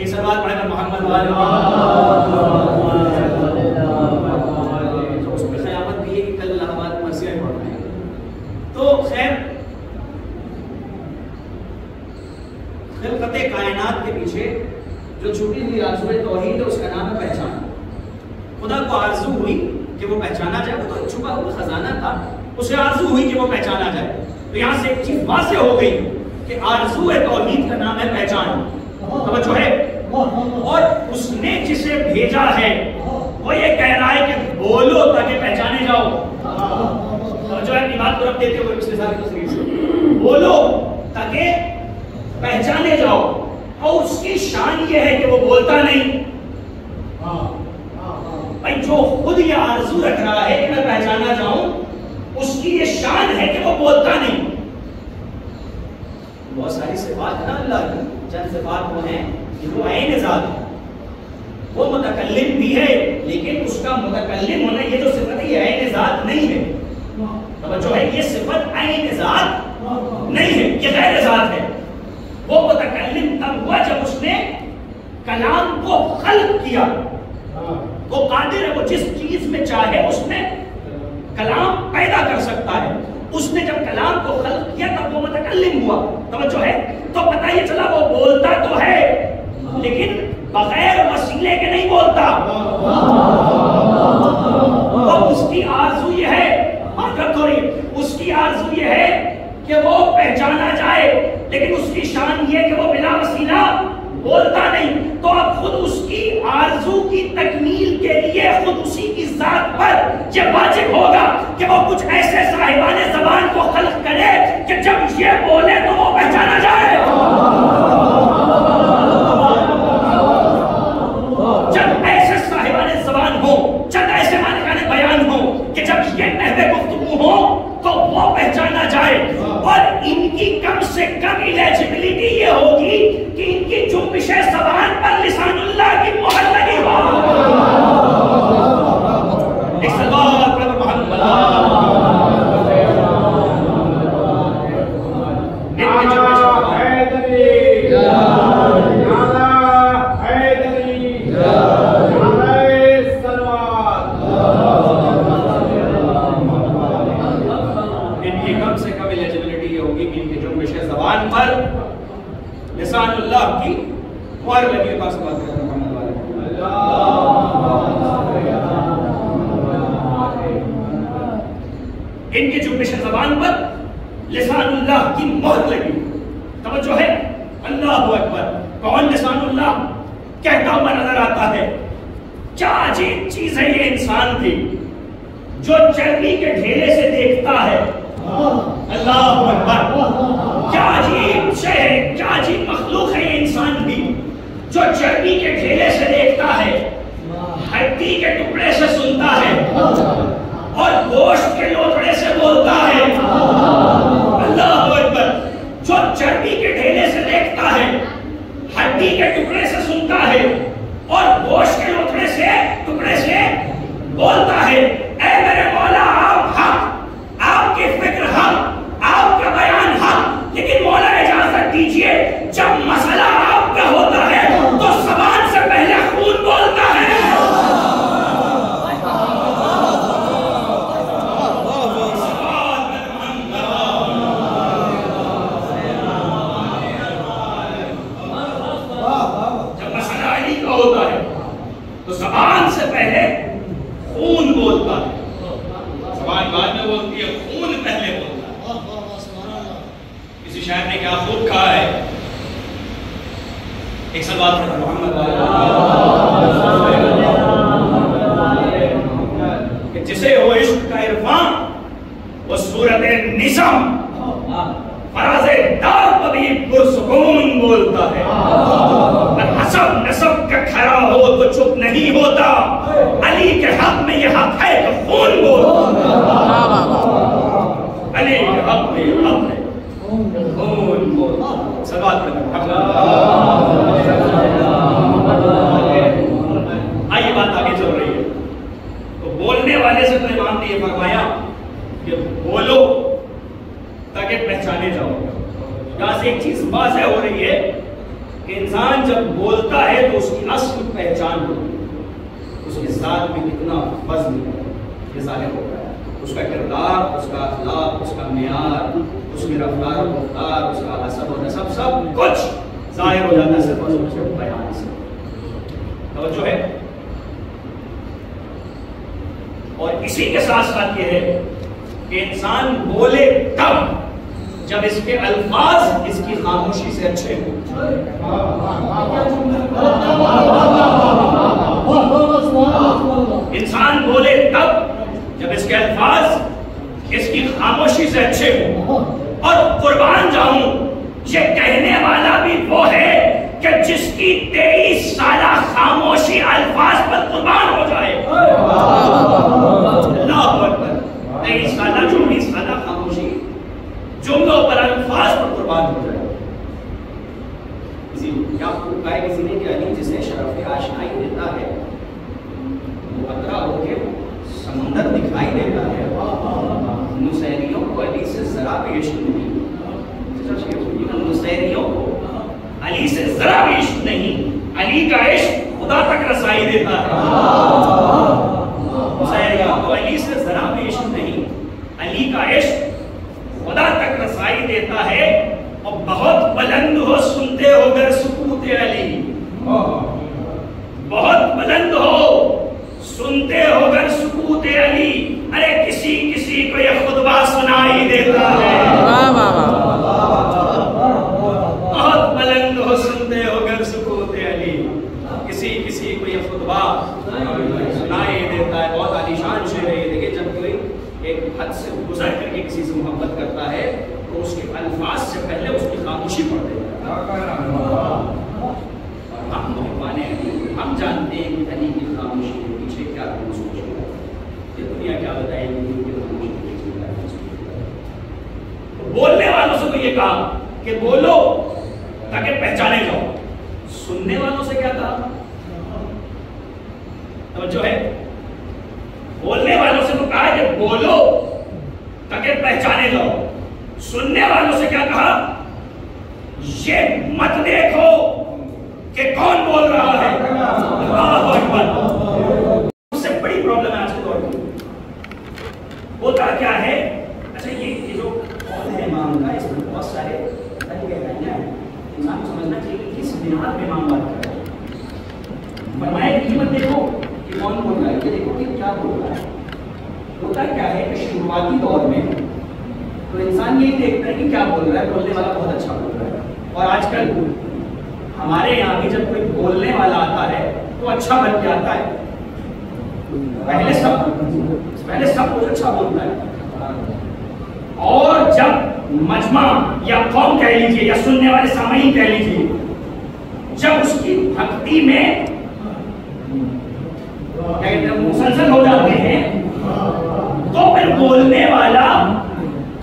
एक सवाल पढ़ेगा मोहम्मद वाले उसमें क़यामत भी है कि कल अल्लाह मसीह पढ़ना है। तो खैर खिलकत कायनात के पीछे जो छुपी हुई आरज़ू तौहीद है उसका नाम है पहचान। खुदा को आरज़ू हुई कि वो पहचाना जाए, वो तो छुपा हुआ खजाना था, उसे आरज़ू हुई कि वो पहचाना जाए। तो यहाँ से एक चीज वाज़ेह हो गई कि आरज़ू तौहीद का नाम है पहचान। जो है और उसने जिसे भेजा है वो ये कह रहा है कि बोलो ताकि पहचाने जाओ। जो है अपनी बात को रख देते हुए पिछले साल की तस्वीर से बोलो ताकि पहचाने जाओ। और उसकी शान ये है कि वो बोलता नहीं। भाई जो खुद ये आरज़ू रख रहा है कि मैं पहचाना जाऊं, उसकी ये शान है कि वो बोलता नहीं। बहुत सारी सिफात है ना अल्लाह की, चंद सिफात वो हैं कि वो ऐन ज़ात है, वो मुतकल्लिम भी है, लेकिन उसका मुतकल्लिम होना ये जो सिफत है ये ऐन ज़ात नहीं है। जो है ये सिफत ऐन ज़ात नहीं है, ये गैर ज़ात है। वो मुतकल्लिम तब हुआ जब उसने कलाम को खल्क किया। वो कादिर है, वो जिस चीज में चाहे उसमें कलाम पैदा कर सकता है। उसने जब कलाम को खल्क किया तब वो मुतकल्लिम हुआ। तवज्जो है? तो पता ये चला वो बोलता तो है लेकिन बगैर वसीले के नहीं बोलता। तो उसकी आरज़ू ये है, उसकी आरज़ू ये है कि वो पहचाना जाए, लेकिन उसकी शान ये कि वो बिना वसीला बोलता नहीं। तो अब खुद उसकी आरज़ू की तकमील के लिए खुद उसी की ज़ात पर ये वाजिब होगा कि वो कुछ ऐसे साहिबाने ज़बान को खल्क करे कि जब ये बोले तो वो पहचाना जाए। जब ऐसे साहिबाने ज़बान हो, जब ऐसे मालिकाने बयान हो कि जब ये नहवे गुफ्तगू हो तो वो पहचाना जाए। और इनकी कम से कम इलिजिबिलिटी ये होगी कि इनकी जुम्बिशे ज़बान पर लिसानुल्लाह की मोहर लगी हो। एक सलवात पर मोहम्मद लिसानुल्लाह की मोहर लगी है। पास बात करें मोहम्मद वाले इनके जुम्बिश ज़बान पर लिसानुल्लाह की मोहर लगी। तवज्जो है? अल्लाहु अकबर। कौन लिसानुल्लाह कहता हुआ नजर आता है? क्या अजीब चीज है ये इंसान भी जो चर्बी के ढेले से देखता है। अल्लाहु अकबर। क्या अजीब शय है, क्या अजीब मखलूक है ये इंसान भी जो चर्बी के ढेले से देखता है, हड्डी के टुकड़े से सुनता है और गोश्त के लोथड़े से बोलता है। अल्लाहु अकबर। जो चर्बी के ढेले से देखता है, हड्डी के टुकड़े से सुनता है और गोश्त के लोथड़े से टुकड़े से बोलता है। ऐ मेरे मौला आप हक, आपकी फिक्र हक, आपका बयान हक, लेकिन मौला इजाजत दीजिए जब मसला आपका होता है तो ज़बान से पहले खून बोलता है। जब मसला अली का होता है तो ज़बान से पहले खून बोलता है। ज़बान बाद में बोलती है, खून पहले बोलता है। किसी शायर ने क्या खूब कहा है? एक सवाल था मोहम्मद कि जिसे हो इश्क का इरफान वो सूरत निज़म फराज़े दार भी पुरसुकून बोलता है। हसब नसब का खरा हो तो चुप नहीं होता, अली के हक में ये हक है कि खून बोलता। अली के हक में ये हक है खून बोलता। सवाल आइए बात आगे चल रही है। तो बोलने वाले से तो इमाम ने ये फरमाया कि बोलो ताकि पहचाने जाओ। यहां से एक चीज वाज़ेह हो रही है कि इंसान इंसान जब बोलता है तो उसकी असली पहचान होती है, उसके साथ में कितना वज़न ये ज़ाहिर होता है, उसका किरदार, उसका अखलाक, उसका मेयार, उसकी रफ्तार और रफ्तार, उसका हसब और नसब, सब कुछ ज़ाहिर हो जाता है सिर्फ और सिर्फ बयान से। तवज्जो है। और इसी के साथ साथ ये है कि इंसान बोले तब जब इसके अल्फाज इसकी खामोशी से अच्छे हों। इंसान बोले तब जब इसके अल्फाज इसकी खामोशी से अच्छे हों। और कुर्बान जाऊं, ये कहने वाला भी वो है कि जिसकी 23 साला खामोशी अल्फाज पर कुर्बान हो जाए। अल्लाहु अकबर। 23 साला 24 साला खामोशी जुमलों पर अल्फाज पर कुर्बान हो जाए। क्या कहा किसी ने कि अली जिसे शरफ आशनाई देता है वो अतरा होके समंदर दिखाई देता है। नुसैरियों को अली से जरा भी इश्क नहीं, नुसैरियों को अली से जरा भी इश्क नहीं, अली का इश्क खुदा तक रसाई देता है। नुसैरियों को अली से जरा भी इश्क नहीं, अली का इश्क खुदा तक रसाई देता है। और बहुत बुलंद हो सुनते हो गर सुकूत अली, बहुत बुलंद हो सुनते हो गर सुकूत अली। अरे किसी किसी को ये खुतबा सुनाई देता है। बहुत बुलंद हो सुनते हो गर सुकूत अली, किसी किसी को ये खुतबा सुनाई देता है। बहुत आलीशान शेर है ये। देखिए, जब कोई एक हद से गुजर करके किसी से मोहब्बत करता है तो उसके अल्फाज से पहले उसकी खामोशी पढ़ देता है। हम जानते हैं कि अली की खामोशी के पीछे क्या सोच है, ये दुनिया क्या बताएगी। बोलने वालों से तो ये कहा कि बोलो ताकि पहचाने जाओ, सुनने वालों से क्या कहा? तो जो है, बोलने वालों से तो कहा कि बोलो ताकि पहचाने जाओ, सुनने वालों से क्या कहा? ये मत देखो कि कौन बोल रहा है। अल्लाहु अकबर। सबसे बड़ी प्रॉब्लम है आज के दौर में। होता क्या है? अच्छा, ये जो कौन है इमाम का, इसमें बहुत सारे तरीके हैं। इंसान को समझना चाहिए कि किस बिहार में इमाम बात कर रहा है। फरमाया कि मत देखो कि कौन बोल रहा है, ये देखो कि क्या बोल रहा है। होता क्या है कि शुरुआती दौर में तो इंसान यही देखता है कि क्या बोल रहा है, बोलने वाला बहुत अच्छा बोल रहा है। और आजकल हमारे यहाँ भी जब कोई बोलने वाला आता है तो अच्छा बन के आता है। पहले सब कुछ अच्छा बोलता है, और जब मजमा या कौम कह लीजिए या सुनने वाले सामईन कह लीजिए, जब उसकी भक्ति में मुसलसल हो जाते हैं तो फिर बोलने वाला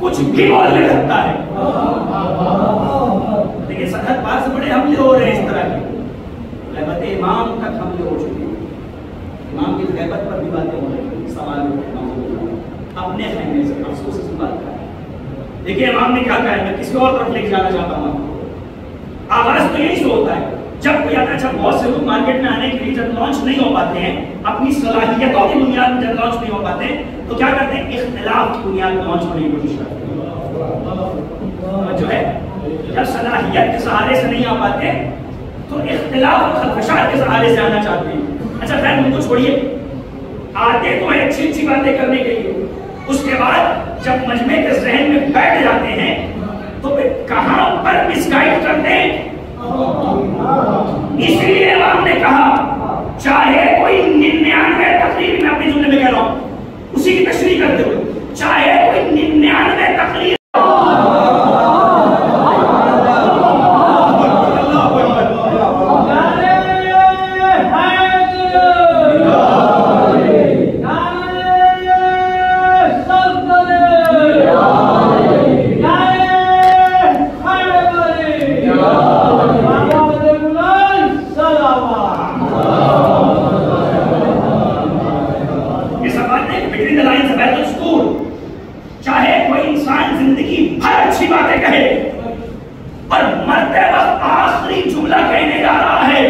कुछ भी बोलने लगता है। देखिए, सरहद पार से बड़े हमले हो रहे हैं इस तरह के, गैबत इमाम तक हमले हो चुके हैं। इमाम की गैबत पर भी बातें हो रही हैं, सवाल अपने फैमिली से अफसोस इस बात का है। देखिए, इमाम ने क्या कहा है, मैं किसी और तरफ लेके जाना चाहता हूँ। आगाज तो यही से होता है, जब कोई आता है। अच्छा, बहुत से लोग मार्केट में आने के लिए जब लॉन्च नहीं हो पाते हैं, अपनी सलाहियतों की बुनियाद में जब लॉन्च नहीं हो पाते तो क्या करते हैं? इख्तिलाफ की बुनियाद में लॉन्च होने की कोशिश करते हैं। जो है, जब सलाहियत के सहारे से नहीं आ पाते तो इख्तिलाफ और खदशात के सहारे से आना चाहते हैं। अच्छा, खैर उनको छोड़िए, आते तो है अच्छी अच्छी बातें करने के लिए, उसके बाद जब मजमे के जहन में बैठ जाते हैं तो फिर कहां पर मिसगाइड करते हैं। इसलिए हमने कहा, चाहे कोई 99 तकरीर में, अपने जुमले में कह रहा हूं उसी की तशरीह करते हुए, चाहे कोई 99 तकरीर रहा है,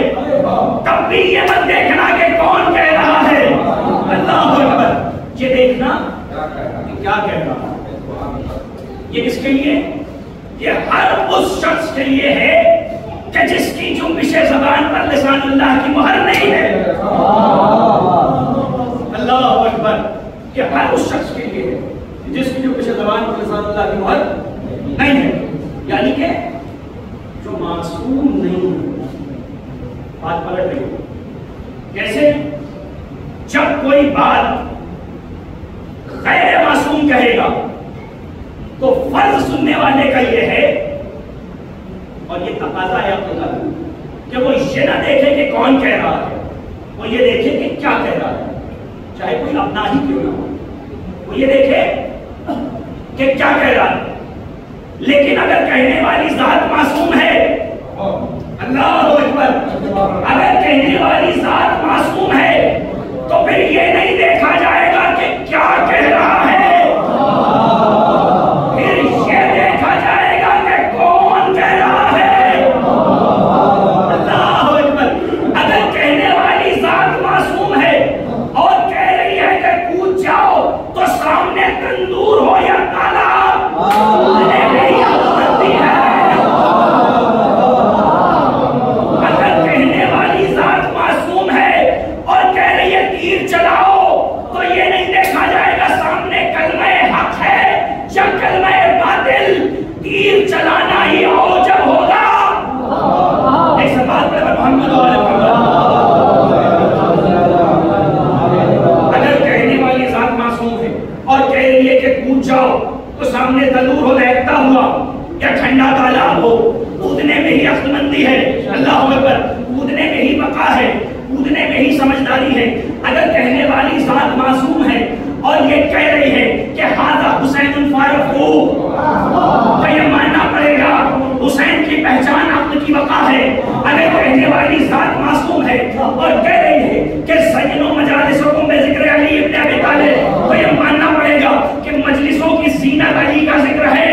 तब भी ये मत देखना कि कौन कह रहा है। अल्लाह अकबर, ये देखना कि क्या कह रहा है। ये किसके लिए? ये हर उस शख्स के लिए है कि जिसकी जुम्बिश ज़बान पर लिसानुल्लाह की मुहर नहीं है। अल्लाह अकबर, ये हर उस शख्स के लिए है जिसकी जुम्बिश ज़बान पर लिसानुल्लाह की मुहर नहीं है, यानी कि जो मासूम नहीं है। बात पलट रही है। कैसे? जब कोई बात गैर मासूम कहेगा तो फर्ज सुनने वाले का ये है, और ये तकाजा है अपने कि वो ये ना देखे कि कौन कह रहा है, वो ये देखे कि क्या कह रहा है, चाहे कोई अपना ही क्यों ना हो, वो ये देखे कि क्या कह रहा है। लेकिन अगर कहने वाली जात मासूम है, अल्लाह अकबर, अगर कहने वाली जात मासूम है तो फिर ये नहीं देखा जाएगा कि क्या कह रहा है, फिर ये देखा जाएगा कि कौन कह रहा है। अल्लाह अकबर, अगर कहने वाली जात मासूम है और कह रही है कि कूद जाओ, तो सामने तंदूर हो या तालाब, चलाना ही औजब होगा। एक सवाल पर मोहम्मद अगर कहने वाली जात मासूम है और कह रही है कि कूद जाओ, तो सामने तंदूर हो दहकता हुआ या ठंडा तालाब हो, कूदने में ही अक्लमंदी है। अल्लाह अकबर, कूदने में ही बका है, कूदने में ही समझदारी है। अगर कहने वाली जात मासूम है और ये कह रही है कि हाजा हुसैन फारूक हो, तो ये मानना पड़ेगा हुसैन की पहचान अक्ल की वक़ा है। अगर कहने वाली जात मासूम है और कह रही है कि सैयदों मजालिसों में जिक्र अली इब्न अबी तालिब, तो ये मानना पड़ेगा कि मजलिसों की ज़ीनत अली का जिक्र है।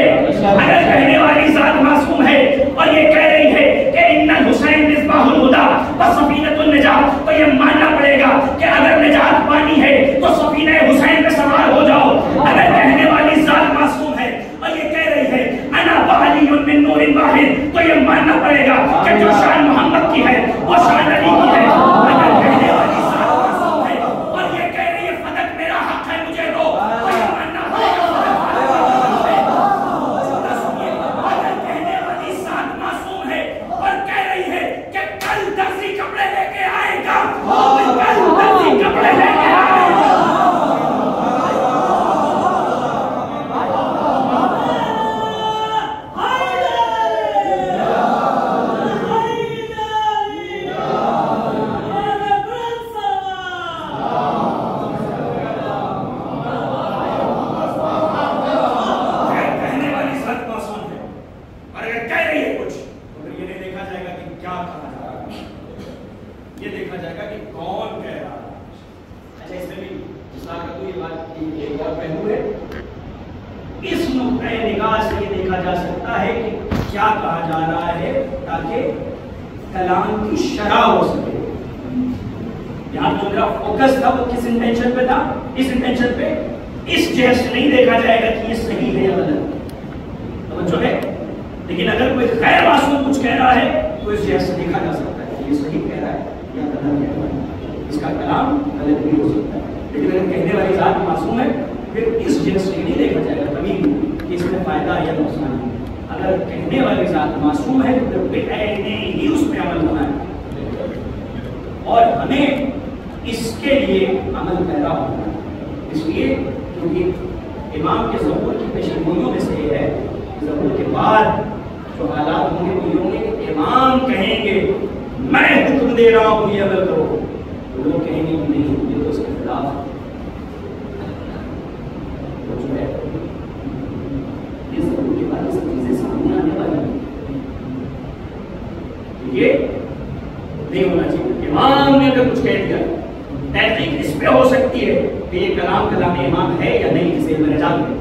अगर कहने वाली जात मासूम है और ये कह रही है कि इन्नल हुसैन मिस्बाहुल हुदा व सफीनतुन निजात, तो ये मानना पड़ेगा कि अगर निजात पानी है तो सफीना हुसैन पे सवार हो जाओ। अगर कहने वाली जात मासूम है और ये कह रही है अना वअलियुन मिन नूरिन वाहिद, तो ये मानना पड़ेगा कि जो शान मोहम्मद की है वो शान अली की है। अगर कहने वाली जात मासूम है और ये कह रही है फदक मेरा हक है मुझे दो, तो ये मानना पड़ेगा अगर कहने वाली जात मासूम है और कह रही है कि कल दर्जी कपड़े लेके आएगा, कल दर्जी कपड़े लेके आएगा। कलाम की शरह हो सके। यहाँ जो मेरा फोकस था वो किस इंटेंशन पे था? इस इंटेंशन पे, इस जहर से नहीं देखा जाएगा कि ये सही है या गलत, समझो है। लेकिन अगर कोई गैर मासूम कुछ कह रहा है तो इस जहर से देखा जा सकता है कि ये सही कह रहा है या गलत कह रहा है, इसका कलाम गलत भी हो सकता है। लेकिन अगर कहने वाली जात मासूम है फिर इस जहर से नहीं देखा जाएगा कभी कि इसमें फायदा है या नुकसान है। अगर कहने वाली जात मासूम है तो फिर ही उस पर अमल होना है और हमें इसके लिए अमल पैदा होना है। इसलिए क्योंकि इमाम के ज़हूर की पेशगोइयों में से है, ज़हूर के बाद जो हालात होंगे वो होंगे कि इमाम कहेंगे मैं हुक्म दे रहा हूँ ये अमल करो, तो लोग कहेंगे कि नहीं ये तो उसके खिलाफ है। तो जो है ये ज़हूर के बाद सब चीज़ें सामने आने वाली हैं, ये नहीं होना चाहिए। इमाम ने अगर कुछ कह दिया तहकीक इस पे हो सकती है कि ये कलाम कलाम इमाम है या नहीं, जिसे मैंने जान लिया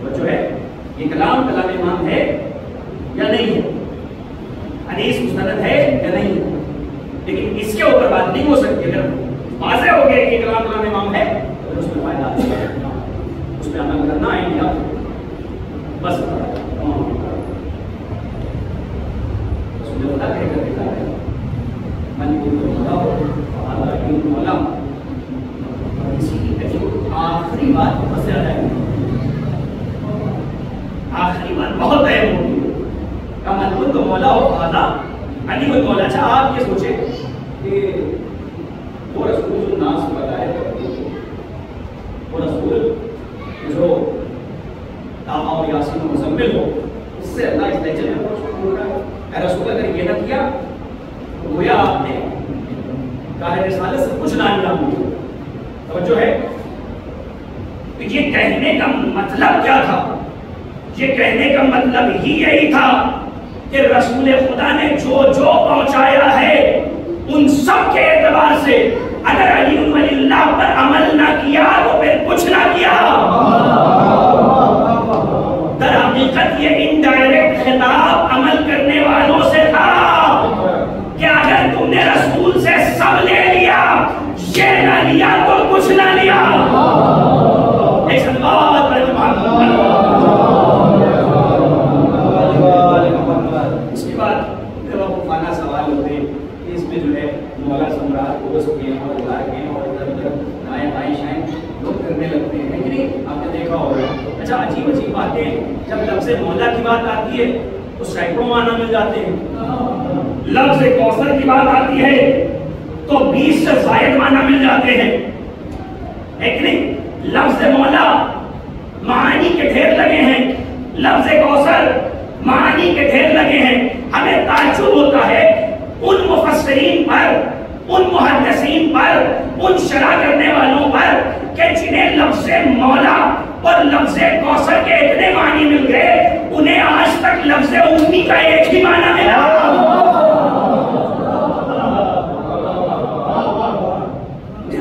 तो जो है ये कलाम कलाम इमाम है या नहीं है। हदीस मुस्तनद है या नहीं, लेकिन इसके ऊपर बात नहीं हो सकती। अगर वाज़ेह हो गया कि कलाम कलाम इमाम है तो उसमें फायदा उस पर अमल करना है या बस आखिरी बात बस ज्यादा है, आखिरी बात बहुत अहम होगी। कमल तो मौला हो फादा अली को मौला। अच्छा आप ये सोचे कि वो रसूल नास बताए, वो रसूल जो दावा और यासीन और मुज़म्मिल हो, उससे अल्लाह इस दर्जे में बोल रहा है रसूल अगर ये ना किया तो गोया आपने काहे रिसालत से कुछ ना लिया। तवज्जो है, तो ये कहने का मतलब क्या था? ये कहने का मतलब ही यही था कि रसूल खुदा ने जो जो पहुंचाया है उन सब के एतबार से अगर अली वलील्लाह पर अमल ना किया तो फिर कुछ ना किया। दर हकीकत ये इनडायरेक्ट खिताब अमल करने वालों से था कि अगर तुमने रसूल से सब ले लिया, ये ना लिया तो कुछ ना लिया। इसके बाद फाना सवाल होते हैं कि इसमें जो है मौला सम्राट उर्स के और उदार के और इधर दाएं बाएं शाएं लोग करने लगते हैं कि नहीं, आपने देखा होगा। अच्छा अजीब अजीब बातें, जब लफ्ज़ मौला की बात आती है तो सैकड़ों माना मिल जाते हैं, लफ्ज़ कौसर की बात आती है तो 20 से ज़ायद माना मिल जाते हैं, है कि नहीं। लफ्ज़ मौला मानी के ढेर लगे हैं, लफ्ज़ कौसर मानी के ढेर लगे हैं। हमें ताज्जुब होता है उन मुफस्सिरीन पर, उन मुहद्दिसीन पर, उन शरह करने वालों पर कि जिन्हें लफ्ज़ मौला और लफ्ज़ कौसर के इतने मानी मिल गए, उन्हें आज तक लफ्ज़ उम्मी का एक ही माना मिला।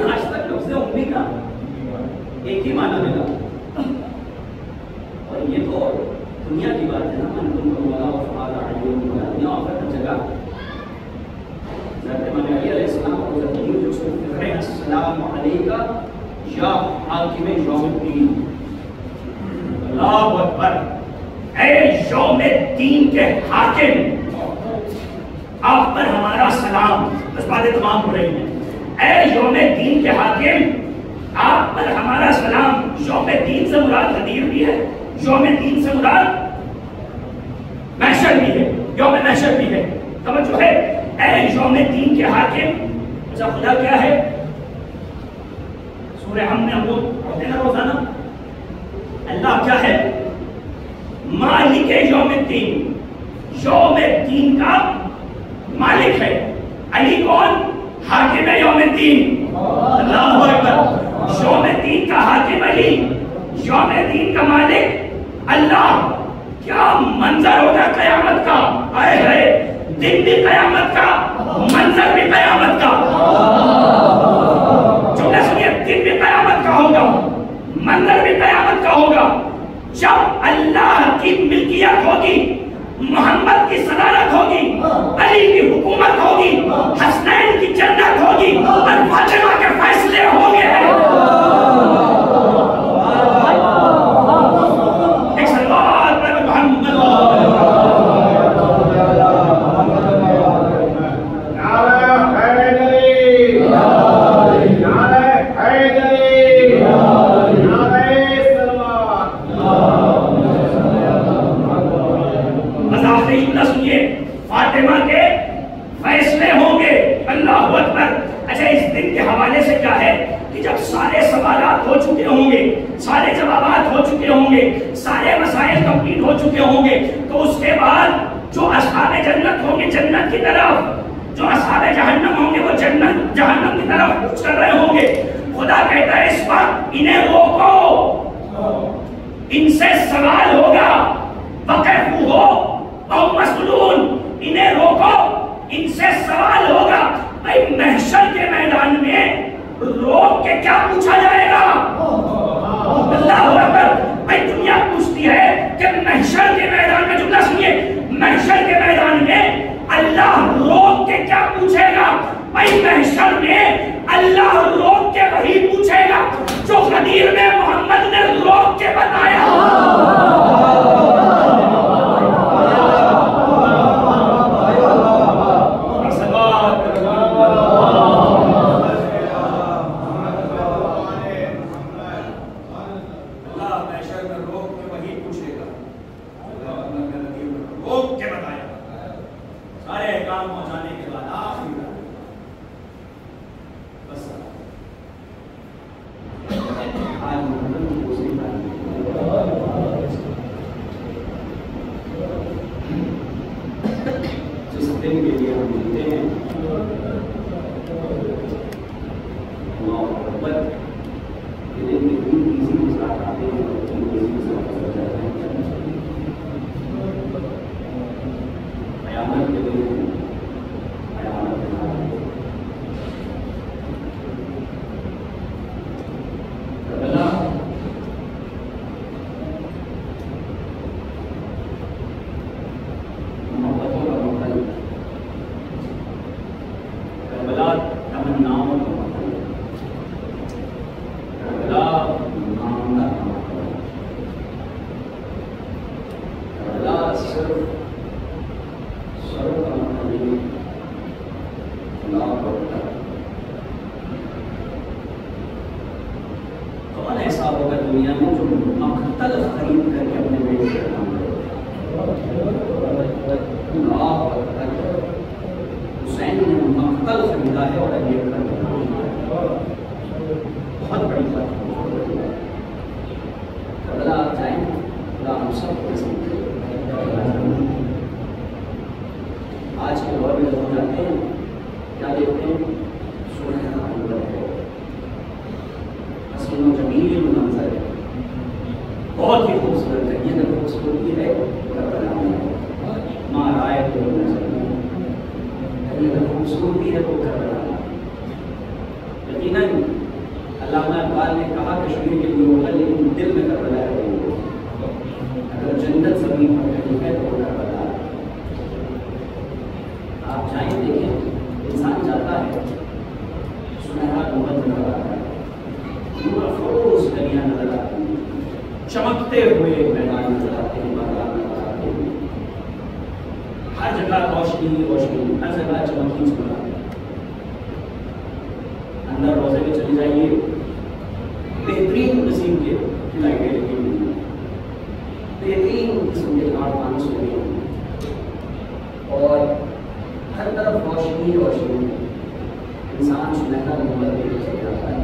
आज तक लफ्ज़ उम्मी का एक ही माना मिला। और ये तो दुनिया की बात है ना, मन तुम मौला और फादा दुनिया और हर जगह हज़रत मरियम अलैहिस्सलाम को ज़मीन जो उसको फिक्र अस्सलाम अलैका या हाकिम यौमुद्दीन, अल्लाहु अकबर, ऐ यौमुद्दीन के हाकिम, आप पर हमारा सलाम। बस बातें तमाम हो रही हैं। ऐ यौमुद्दीन के हाकिम, आप पर हमारा सलाम। यौमुद्दीन से मुराद गदीर भी है, यौमुद्दीन से मुराद महशर भी है, यौम महशर भी है। तवज्जो है, ऐ यौमुद्दीन के हाकिम। अच्छा खुदा क्या है? सूरह हमने हम लोग पढ़ते हैं रोजाना। अल्लाह क्या है? मालिक यौमुद्दीन, यौमुद्दीन का मालिक है। अली कौन? हाकिम यौमुद्दीन। अल्लाहु अकबर। यौमुद्दीन का हाकिम अली, यौमुद्दीन का मालिक अल्लाह। क्या मंजर होगा कयामत का! आए है दिन भी कयामत का, मंजर भी कयामत का। जुमला सुनिए, दिन भी कयामत का होगा, मंजर भी कयामत का होगा। जब अल्लाह की मिल्कियत होगी, मोहम्मद की सदारत होगी, अली की हुकूमत होगी, हसनैन की जन्नत होगी और फातिमा के फैसले होंगे। फातिमा के फैसले होंगे। अल्लाहु अकबर। अच्छा इस दिन के हवाले से क्या है कि जब सारे सवालात हो चुके होंगे, सारे जवाबात हो चुके होंगे, सारे मसाइल कंप्लीट हो चुके होंगे, तो उसके बाद जो अस्हाबे जन्नत होंगे जन्नत की तरफ, जो अस्हाबे जहन्नम होंगे वो जन्नत जहन्नम की तरफ कूच कर रहे होंगे। खुदा कहता है इस वक्त इन्हें रोको, इनसे सवाल होगा, वक़फ़ू हो और मसलून, इन्हें रोको, इनसे सवाल होगा। भाई महशर के मैदान में रोक के क्या पूछा जाएगा? अल्लाहु अकबर। भाई दुनिया पूछती है कि महशर के मैदान में, जुमला सुनिए, महशर के मैदान में भाई महशर में अल्लाह रोक के वही पूछेगा जो गदीर में मोहम्मद ने रोक के बताया। कौन ऐसा होगा दुनिया में जो मक्तल खरीद करके अपने बेटे का काम करे? हुसैन ने मक्तल खरीदा है और ये बहुत बड़ी बात करबला आप जाएं, हम सब आज के दौर में लोग जाते हैं, क्या देखते हैं? सुनहरा अंबर है, हसीनो जमील मंजर है, बहुत ही खूबसूरत है। ये खूबसूरती है करबला में, माँ राय को खूबसूरती है वो करबला। यकीनन अल्लामा इकबाल ने कहा कश्मीर के लिए होगा, लेकिन दिल में करबला है। अगर जन्नत ज़मीन पर कहीं है तो करबला। आप जाएं देखें, इंसान जाता है, सुनहरा गुंबद नजर आता है, नूर अफरोज दरिया नजर आती है, चमकते हुए मैदान नजर आते हैं, बाजार नजर आते हैं, हर जगह रोशनी रोशनी, हर जगह चमकी चमक। अंदर रोजे में चली जाइए, बेहतरीन किस्म के लाइटें लगी हुई, बेहतरीन किस्म के आर्ट लगे और हर तरफ रोशनी रोशनी। इंसान सुनहरा गुंबद देख के जाता है,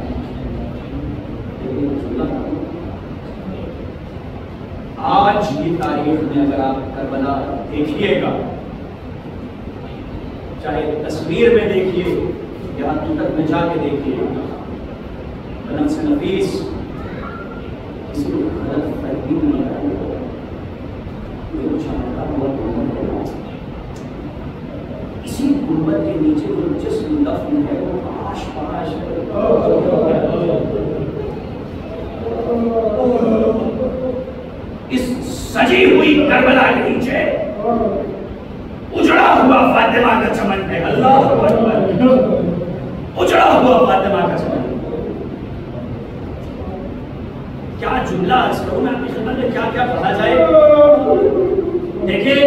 लेकिन आज की तारीख में अगर आप करबला देखिएगा, चाहे तस्वीर में देखिए या हकीकत में जाके देखिए, बनफ्स नफीस किसी को गलत फहमी नहीं आई। इसी गुंबद के नीचे जो जिस्म दफन है वो आश पाश है। इस सजी हुई करबला के नीचे उजड़ा हुआ फातिमा का चमन है। अल्लाह अकबर, उजड़ा हुआ फातिमा का चमन। क्या जुमला अर्ज करूं मैं आपकी खिदमत में, क्या क्या पढ़ा जाए। देखिए,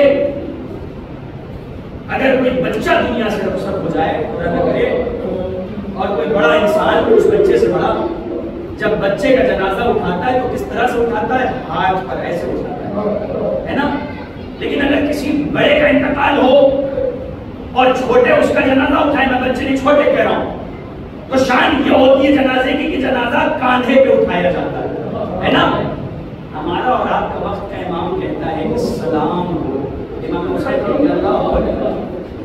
अगर कोई बच्चा दुनिया से रुखसत हो जाए, खुदा न करे, और कोई बड़ा इंसान उस बच्चे से बड़ा, जब बच्चे का जनाजा उठाता है तो किस तरह से उठाता है? हाथ पर ऐसे उठाता है ना। लेकिन अगर किसी बड़े का इंतकाल हो और छोटे उसका जनाजा उठाए, मैं बच्चे नहीं छोटे कह रहा हूं, तो शान ये होती है जनाजे की कि जनाजा कांधे पे उठाया जाता है ना। हमारा और आपका वक्त का इमाम कहता है कि सलाम हो, इमाम हुसैन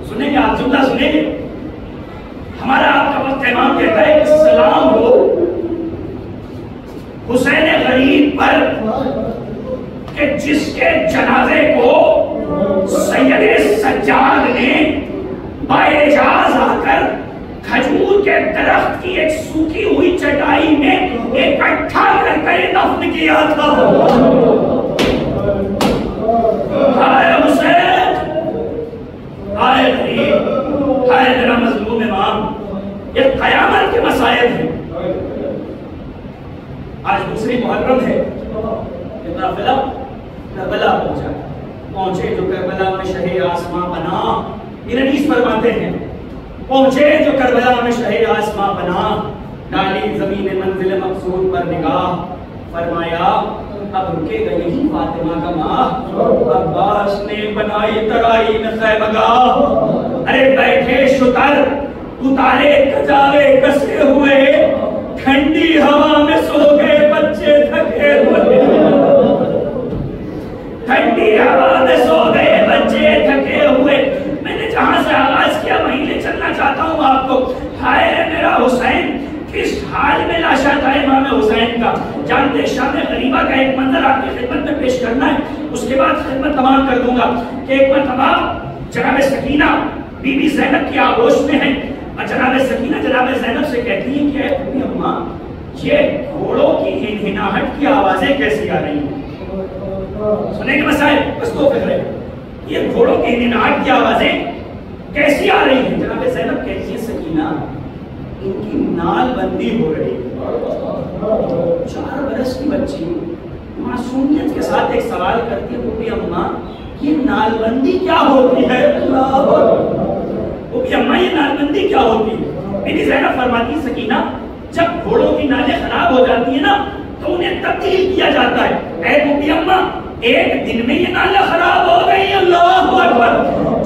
सुनेंगे आप, जुमला सुनेंगे। हमारा आपका वक्त का इमाम कहता है कि सलाम हो हुसैन गरीब पर, कि जिसके जनाजे को सैयद सज्जाद ने बाएजाज आकर खजूर के दरख्त की एक सूखी हुई चटाई में इकट्ठा करके दफन किया था। हाय हुसैन, हाय गरीब, हाय मेरा मजलूम इमाम। ये कयामत के मसाइल हैं। आज दूसरी मुहर्रम है, काफिला करबला पहुंचे जो करबला में शहे आसमां बना। इरनीस फरमाते हैं पहुंचे जो करबला में शहे आसमां बना, डाली जमीन मंजिल मकसूद पर निगाह, फरमाया अब रुकेगा यही फातिमा का माह। अब्बास ने बनाई तराई में खैमगाह, अरे बैठे शुतर उतारे कजावे कसे हुए, ठंडी हवा में सो गए बच्चे थके हुए। ठंडी हवा में सो गए बच्चे थके हुए। मैंने जहां से आगाज किया वहीं ले चलना चाहता हूँ आपको। हाय रे मेरा हुसैन, किस हाल में लाशा था इमाम हुसैन का। जानते शाम गरीबा का एक मंजर आपकी खिदमत में पेश करना है, उसके बाद खिदमत तमाम कर दूंगा कि एक मरतबा जनाब सकीना बीबी ज़ैनब की आगोश में है और जनाब सकीना जनाब ज़ैनब से कहती है कि अम्मा ये घोड़ों की हिनहिनाहट की आवाजें कैसी आ रही हैं। सुने के मसाइल बस तो फिक्र है, ये घोड़ों की हिनहिनाहट की आवाजें कैसी आ रही हैं। जनाब ज़ैनब कहती है सकीना इनकी नालबंदी हो रही है। 4 बरस की बच्ची मासूमियत के साथ एक सवाल करती है, वो अम्मा ये नालबंदी क्या होती है। अम्मा ये नालबंदी क्या होती है। बीबी ज़ैनब फरमाती सकीना जब घोड़ों की नालें खराब हो जाती है ना तो उन्हें तब्दील किया जाता है। ऐ अम्मा एक दिन में ये नालें खराब हो गई। अल्लाहु अकबर।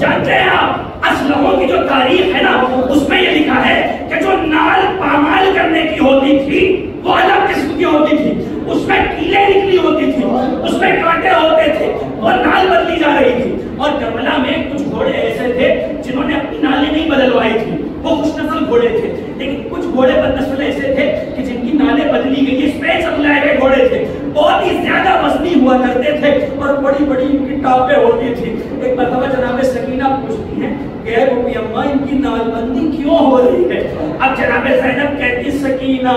जानते हैं आप असलहों की जो तारीख है ना उसमें ये लिखा है कि जो नाल पामाल करने की होती थी वो अलग किस्म की होती थी, उसमें कीले निकली होती थी, उसमें कांटे होते थे और नाल बदली जा रही थी। और करबला में कुछ घोड़े ऐसे थे जिन्होंने अपनी नालें नहीं बदलवाई थी, वो खुशनस्ल घोड़े थे। लेकिन कुछ घोड़े बदनस्ल ऐसे थे कि जिनकी नालें बदली गई, स्पेन सब लाए गए घोड़े थे, बहुत ही ज्यादा वजनी हुआ करते थे और बड़ी बड़ी इनकी टापें होती थी। एक मरतबा जनाब सकीना पूछती हैं कि अम्मा इनकी नालबंदी क्यों हो रही है। अब जनाब ज़ैनब कहती सकीना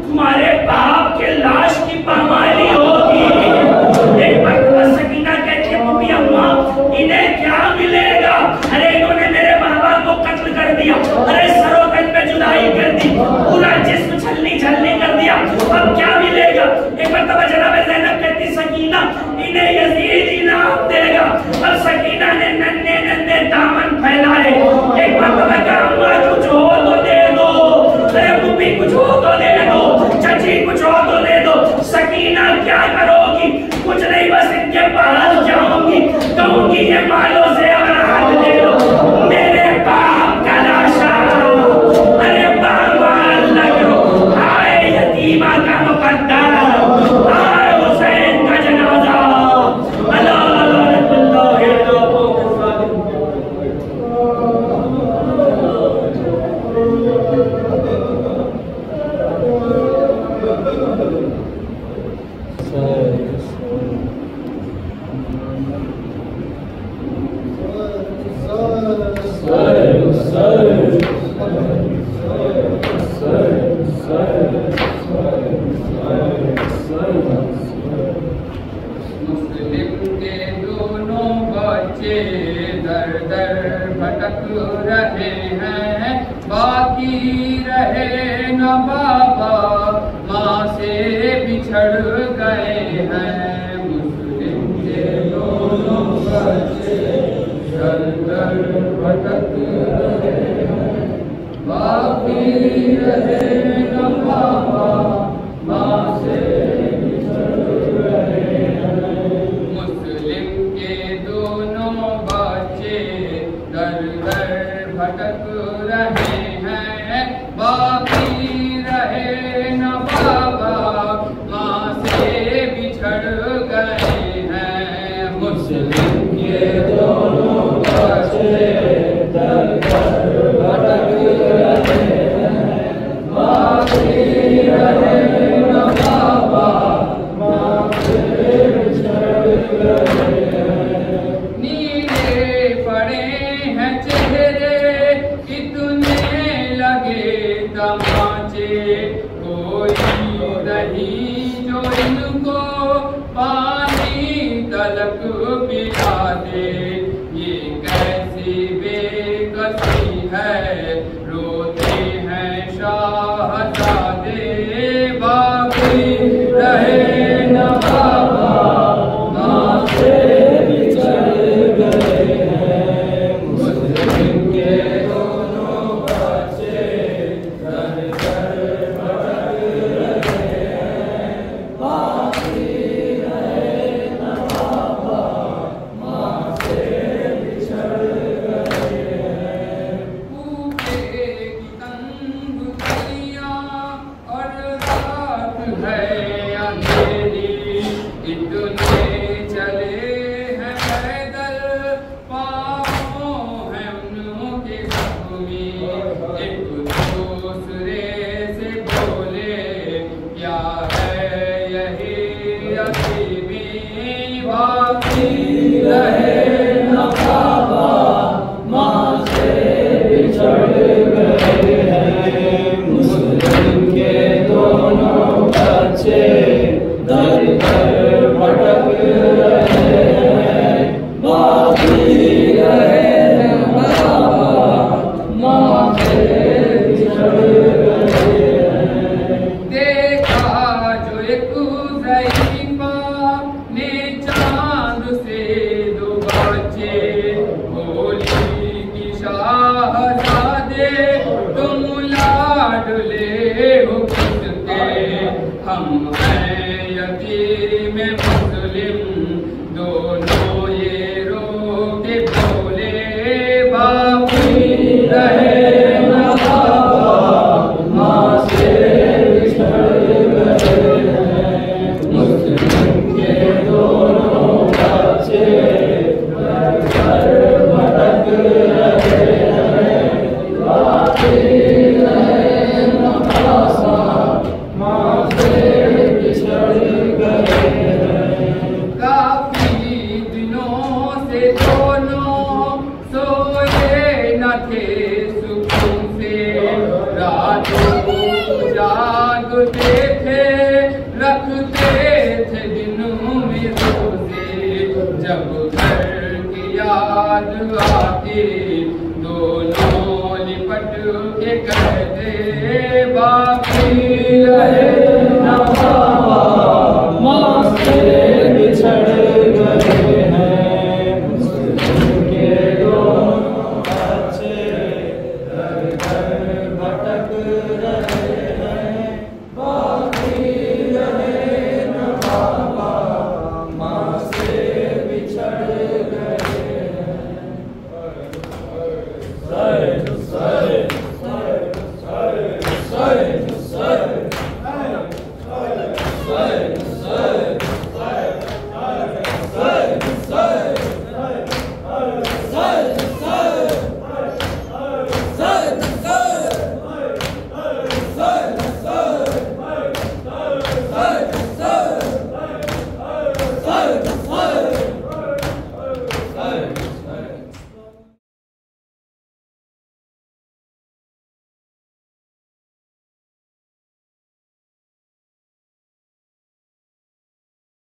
तुम्हारे बाप के लाश की पामाली होगी। एक मरतबा सकीना कहती है अम्मा इन्हें क्या मिलेगा। अरे इन्होंने मेरे बाबा को कत्ल कर दिया, अरे सरोगन पे जुदाई कर दी, पूरा जिस्म छलनी छलनी कर दिया, अब क्या मिलेगा। एक मरतबा जनाब ज़ैनब कहती सकीना इन्हें यजीद इनाम देगा। और सकीना ने नन्हे नन्हे दामन फैलाए। एक मरतबा कहा अम्मा कुछ हो तो दे दो, अरे मम्मी कुछ हो तो दे दो, चाची कुछ हो तो दे दो। सकीना क्या करोगी। कुछ नहीं बस इनके पास जाऊंगी, कहूंगी ये मालों से अगर हाथ ले लो मेरे बाप का लाशा, अरे बाबा लगो हाय यतीमा का मुकद्दर, हाय हुसैन का जनाजा। रहे हैं बाकी रहे न बाबा माँ से बिछड़ गए हैं। मुस्लिम के दोनों बच्चे दर दर भटक रहे हैं बाकी रहे न बाबा माँ से बिछड़ रहे हैं। मुस्लिम के दोनों बच्चे दर दर भटक रहे हैं बाकी रहे न बाबा माँ से बिछड़ गए हैं। मुस्लिम के दोनों बच्चे दर दर भटक रहे हैं बाकी रहे न बाबा माँ से बिछड़ गए हैं। नीले पड़े हैं चेहरे तमाचे, कोई नहीं जो इनको पानी तलक पिला दे। ये कैसी बेकसी है रोते झूमी एक दूसरे से बोले क्या है यही असीमी बाकी रहे न बाबा माँ से बिछड़ गए हैं मुस्लिम के दोनों बच्चे दर दर भटक रहे हैं बाकी रहे न बाबा माँ से बिछड़ गए हैं। देखा जो एक ज़ईफ़ा ने चांद से दो बच्चे बोली की शाहज़ादे तुम लाडले हो किसके हम हैं यतीम मुस्लिम दोनों ये रो के बोले बाकी रहे न बाबा माँ से बिछड़ गए हैं मुस्लिम के दोनों बच्चे दर दर भटक रहे हैं बाकी रहे न बाबा माँ से बिछड़ गए हैं। काफी दिनों से दोनों सोए न थे सुकून से रातों जागते थे रखते थे दिनों में रोजे जब घर की याद आती दोनों लिपट के कहते बाकी रहे न बाबा माँ से बिछड़ गए हैं मुस्लिम के दोनों बच्चे दर दर भटक रहे हैं बाकी रहे न बाबा माँ से बिछड़ गए हैं।